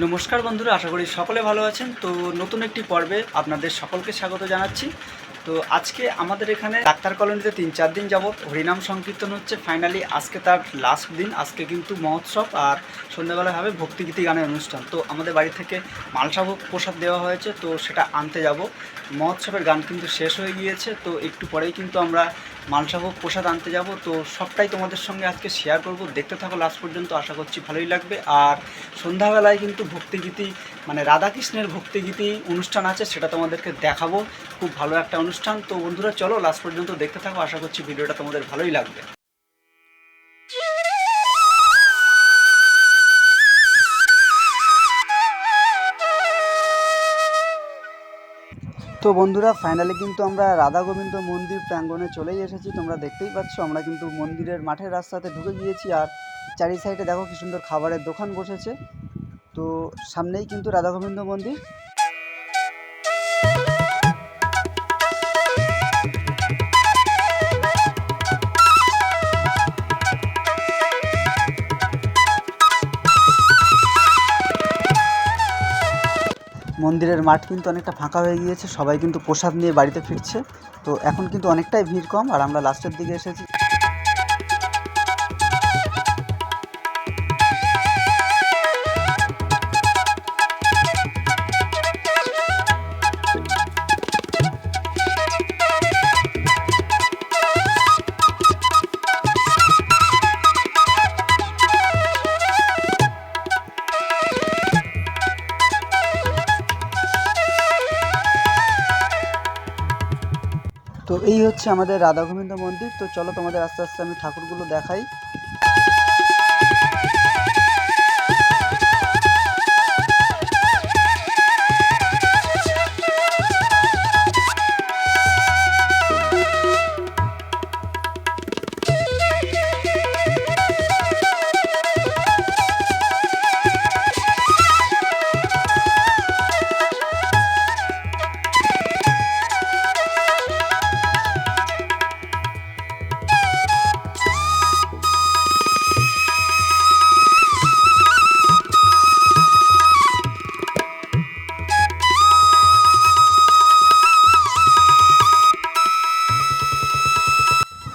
নমস্কার বন্ধুরা, আশা করি সকলে ভালো আছেন। তো নতুন একটি পর্বে আপনাদের সকলকে স্বাগত জানাচ্ছি। তো আজকে আমাদের এখানে ডাক্তার কলোনিতে 3-4 দিন যাবৎ হরিনাম সংকীর্তন হচ্ছে। ফাইনালি আজকে তার লাস্ট দিন। আজকে কিন্তু মহোৎসব আর সন্ধ্যাবেলায় হবে ভক্তিগীতি গানের অনুষ্ঠান। তো আমাদের বাড়ি থেকে মালসাভোগ প্রসাদ দেওয়া হয়েছে, তো সেটা আনতে যাব। মহোৎসবের গান কিন্তু শেষ হয়ে গিয়েছে, তো একটু পরেই কিন্তু আমরা মালসাভোগ প্রসাদ আনতে যাব। তো সবটাই তোমাদের সঙ্গে আজকে শেয়ার করব, দেখতে থাকো লাস্ট পর্যন্ত, আশা করছি ভালোই লাগবে। আর সন্ধ্যাবেলায় কিন্তু ভক্তিগীতি মানে রাধাকৃষ্ণের ভক্তিগীতি অনুষ্ঠান আছে, সেটা তোমাদেরকে দেখাবো। খুব ভালো একটা অনুষ্ঠান। তো বন্ধুরা চলো লাস্ট পর্যন্ত দেখতে থাকো, আশা করছি ভিডিওটা তোমাদের ভালোই লাগবে। তো বন্ধুরা ফাইনালি কিন্তু আমরা রাধা গোবিন্দ মন্দির প্রাঙ্গণে চলেই এসেছি। তোমরা দেখতেই পাচ্ছ আমরা কিন্তু মন্দিরের মাঠের রাস্তাতে ঢুকে গিয়েছি। আর চারি সাইডে দেখো কি সুন্দর খাবারের দোকান বসেছে। তো সামনেই কিন্তু রাধা গোবিন্দ মন্দির। মন্দিরের মাঠ কিন্তু অনেকটা ফাঁকা হয়ে গিয়েছে, সবাই কিন্তু প্রসাদ নিয়ে বাড়িতে ফিরছে। তো এখন কিন্তু অনেকটাই ভিড় কম, আর আমরা লাস্টের দিকে এসেছি। তো এই হচ্ছে আমাদের রাধা গোবিন্দ মন্দির। তো চলো তোমাদের আস্তে আস্তে আমি ঠাকুরগুলো দেখাই।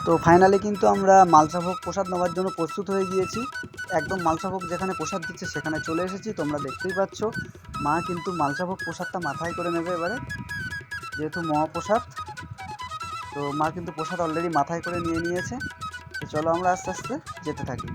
তো ফাইনালি কিন্তু আমরা মালসাভোগ প্রসাদ নেওয়ার জন্য প্রস্তুত হয়ে গিয়েছি। একদম মালসাভোগ যেখানে প্রসাদ দিচ্ছে সেখানে চলে এসেছি। তোমরা দেখতেই পাচ্ছ মা কিন্তু মালসাভোগ প্রসাদটা মাথায় করে নেবে এবারে, যেহেতু মহাপ্রসাদ। তো মা কিন্তু প্রসাদ অলরেডি মাথায় করে নিয়ে নিয়েছে। তো চলো আমরা আস্তে আস্তে যেতে থাকি।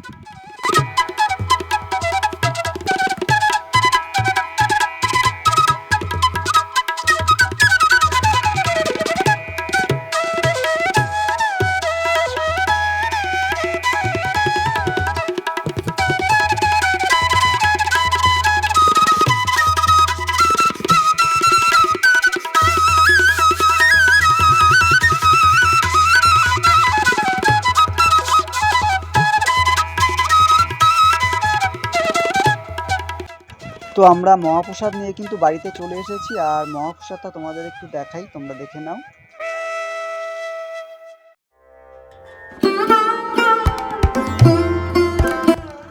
তো আমরা মহাপ্রসাদ নিয়ে কিন্তু বাড়িতে চলে এসেছি। আর মহাপ্রসাদটা তোমাদের একটু দেখাই, তোমরা দেখে নাও।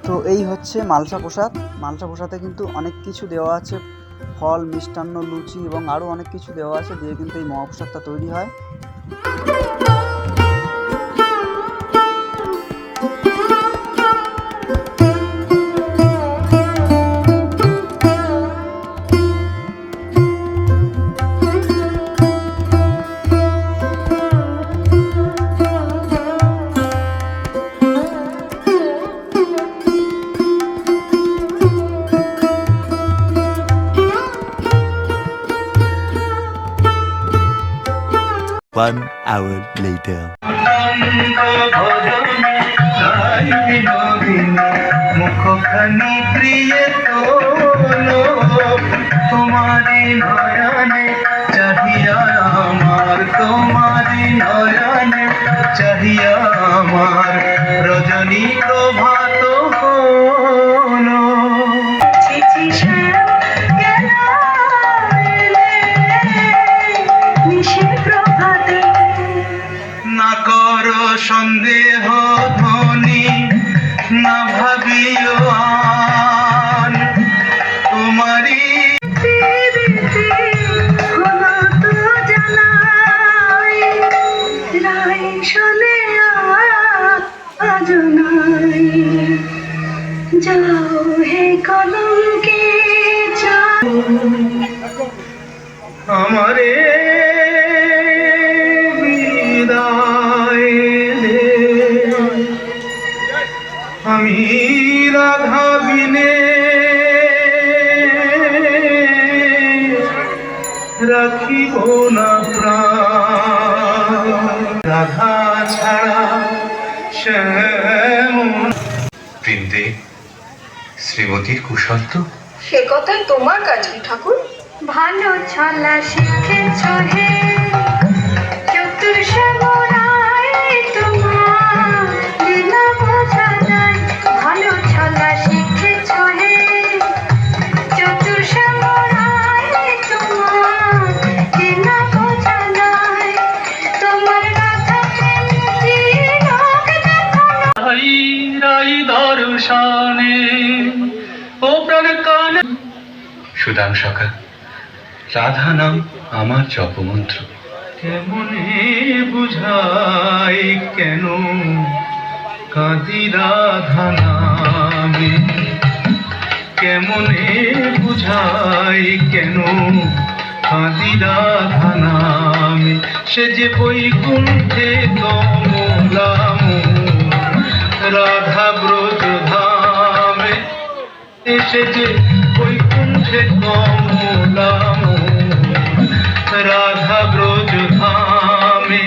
তো এই হচ্ছে মালসা প্রসাদ। মালসা প্রসাদে কিন্তু অনেক কিছু দেওয়া আছে, ফল, মিষ্টান্ন, লুচি এবং আরও অনেক কিছু দেওয়া আছে, দিয়ে কিন্তু এই মহাপ্রসাদটা তৈরি হয়। One hour later. মুখখানি প্রিয় তোলো তোমারি নয়নে চাহিয়া আমার, তোমারি নয়নে চাহিয়া আমার রজনী প্রভাত হলো। না করো সন্দেহ ধ্বনি, না ভাবিও আন, আমারে বিদায় দে, আমি রাধা বিনে রাখিব না প্রাণ, রাধা ছাড়া শ্যাম। বৃন্দে শ্রীমতীর কুশল তো? সে কথাই তোমার কাছে ঠাকুর। ভালো ছলা শিখেছ হে চতুর শ্যামরায়, তোমার লীলা বোঝা যায়। ভালো ছলা শিখেছ হে চতুর শ্যামরায়, তোমার লীলা বোঝা যায়। তোমার কথা প্রেমটি লোক দেখানো। রাই দর্শনে ও প্রাণ কান। সুদাম সখা, রাধা নাম আমার জপমন্ত্র। কেমনে বুঝাই কেন কাঁদি রাধা নামে, কেমনে বুঝাই কেন কাঁদি রাধা নামে। সে যে বৈকুণ্ঠে কমলাম রাধা ব্রজ ধামে, এসে যে বৈকুণ্ঠে কমলাম রাধা ব্রজ ধামে।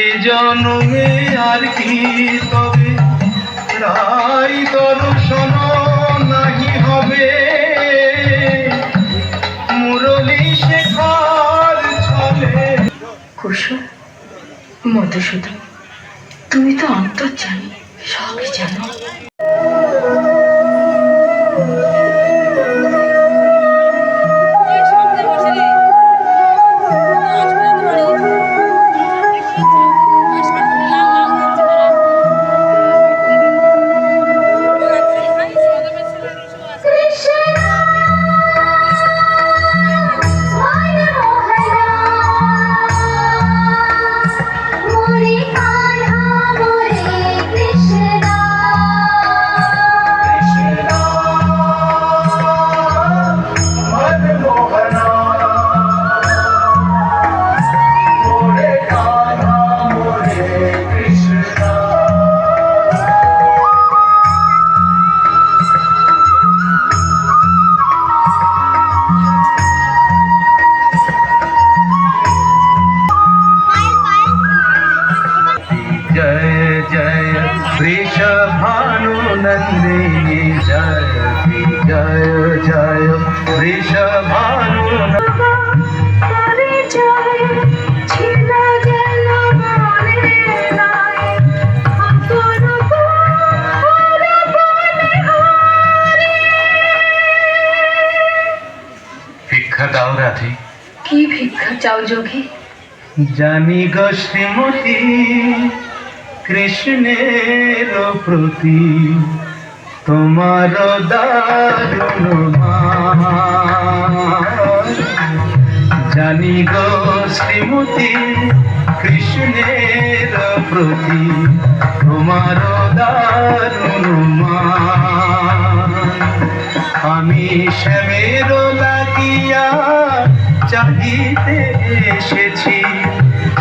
এ জন্মে আর কি তবে রাই দর্শন নাহি হবে, মুরলী শেখার ছলে। কুশল, মধুসূদন, তুমি তো অন্তর্যামী, সবই জানো। वृषभानुनन्दिनी जय जय जय वृषभानुनन्दिनी। ভিক্ষা দাও রাধে। কি ভিক্ষা চাও যোগী? জানি গো শ্রীমতী কৃষ্ণের প্রতি তোমার দারুণ মান। জানি গো শ্রীমতী কৃষ্ণের প্রতি তোমার দারুণ মান। আমি শ্যামের লাগিয়া চাহিতে এসেছি,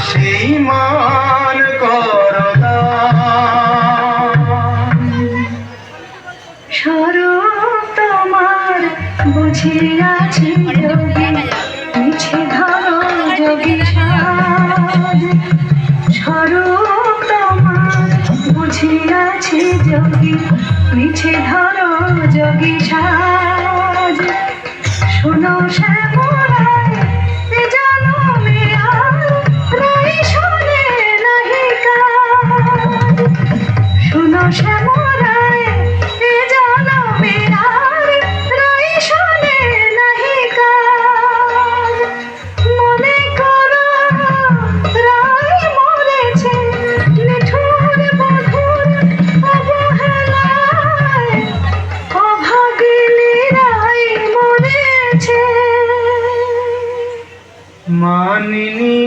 সেই মান করদান। স্বরূপ তোমার বুঝিয়াছি যোগী, মিছে ধরো যোগী সাজ। স্বরূপ তোমার বুঝিয়াছি যোগী, মিছে ধরো যোগী সাজ। শোনো শ্যামরায় এ জনমে আর রাই শোনে নাহি কাজ। শোনো শ্যামরায় এ জনমে আর রাই শোনে নাহি কাজ। মনে করো রাই মরেছে নিঠুর মধুর অবহেলায়, অভাগিনী রাই মরেছে। মানিনী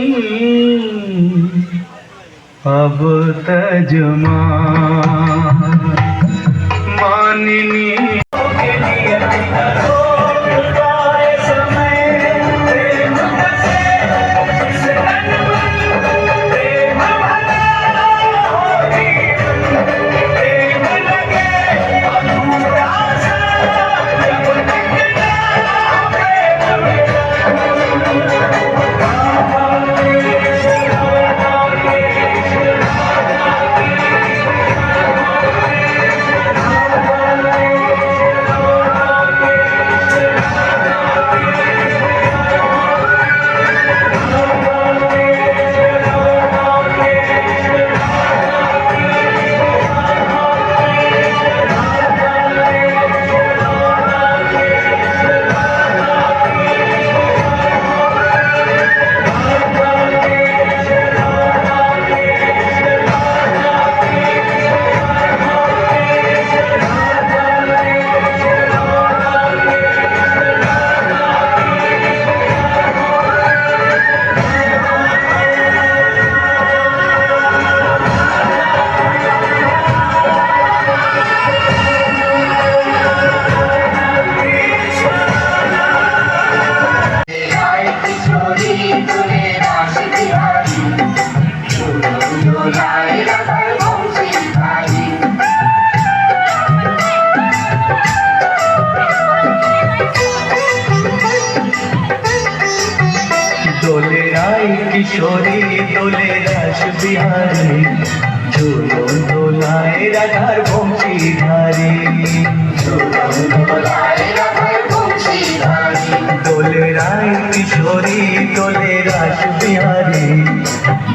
अब तजमा मानिनी কিশোরী দোলে রাস বিহারী ঝুলন দোলায় রাধার বংশীধারী দোলে রায় কিশোরী দোলে রাস বিহারী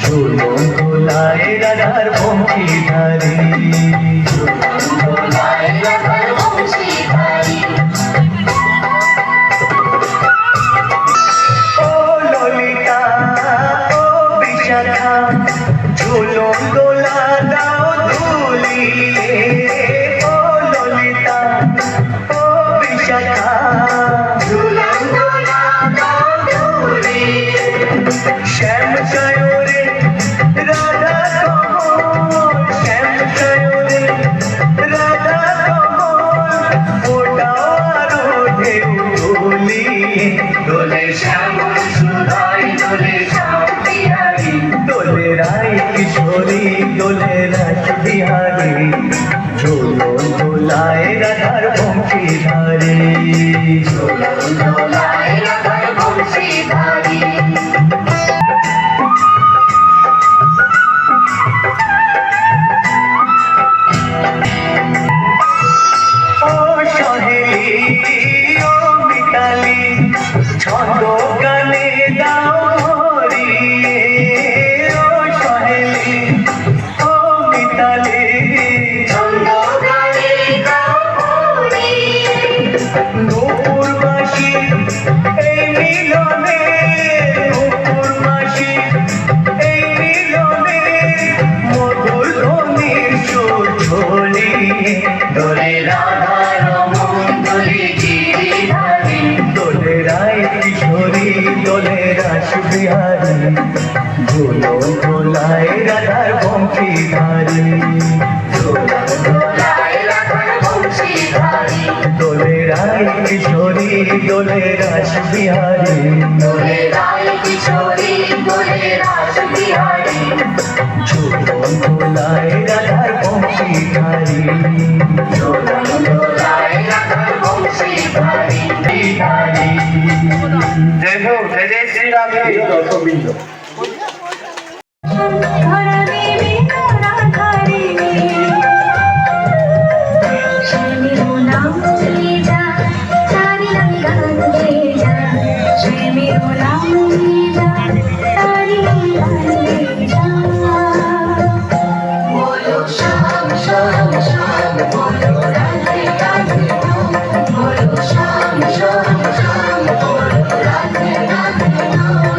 ঝুলন দোলায় রাধার বংশীধারী ও ললিতা ও বিশাখা ঝুলন দোলা দাও দুলিয়ে ও ললিতা ও বিশাখা শ্যাম সায়রে রাধা কমল শ্যাম সায়রে রাধা কমল ওটাও আরো ঢেউ তুলিয়ে দোলে শ্যাম সুধাই দোলে শ্যাম বিহারী দোলে রায় কিশোরী দোলে রাস বিহারী ঝুলন দোলায় রাধার বংশীধারী ঝুলন দোলায় রাধার বংশীধারী ও সহেলি ও মিতালি ছন্দ গানে দাও ভরিয়ে ও সহেলি ও মিতালি ছন্দ গানে দাও ভরিয়ে নূপুর মাসি এই মিলনে নূপুর মাসি এই মিলনে মধুর ধ্বনির সুর ছড়িয়ে দোলে রাধা রমন দোলে গিরিধারী দোলে রায় কিশোরী দোলে রাস বিহারী ঝুলন দোলায় রাধার বংশীধারী ঝুলন দোলায় রাধার বংশীধারী দোলে রায় কিশোরী দোলে রাস বিহারী দোলে রায় কিশোরী দোলে রাস বিহারী ঝুলন দোলায় রাধার বংশীধারী ঝুলন দোলায় রাধার বংশীধারী বিহারী জয় হো জয় জয় শ্রীরাম দর্শকবৃন্দ ধরা দেবে ধরা ধরিনি শ্যামী ও নাম চলে যা তারি আমি গান গেয়ে যা শ্যামী ও নাম চলে যা তারি আমি গান গেয়ে যা বলো শ্যাম শ্যাম শ্যাম বলো রাধে রাধে নাম বলো শ্যাম শ্যাম শ্যাম বলো রাধে রাধে নাম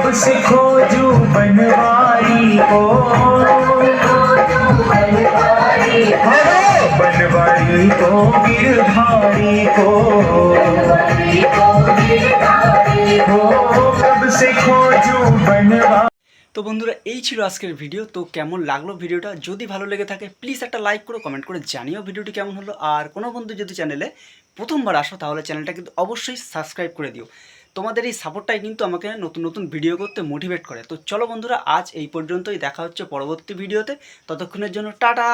कब से खोजूं बनवारी को, बनवारी को गिरधारी को, कब से खोजूं बनवारी। তো বন্ধুরা এই ছিল আজকের ভিডিও। তো কেমন লাগলো ভিডিওটা? যদি ভালো লেগে থাকে প্লিজ একটা লাইক করো, কমেন্ট করে জানিও ভিডিওটি কেমন হলো। আর কোনো বন্ধু যদি চ্যানেলে প্রথমবার আসো তাহলে চ্যানেলটা কিন্তু অবশ্যই সাবস্ক্রাইব করে দিও। তোমাদের এই সাপোর্টটাই কিন্তু আমাকে নতুন নতুন ভিডিও করতে মোটিভেট করে। তো চলো বন্ধুরা, আজ এই পর্যন্তই, দেখা হচ্ছে পরবর্তী ভিডিওতে। ততক্ষণের জন্য টাটা।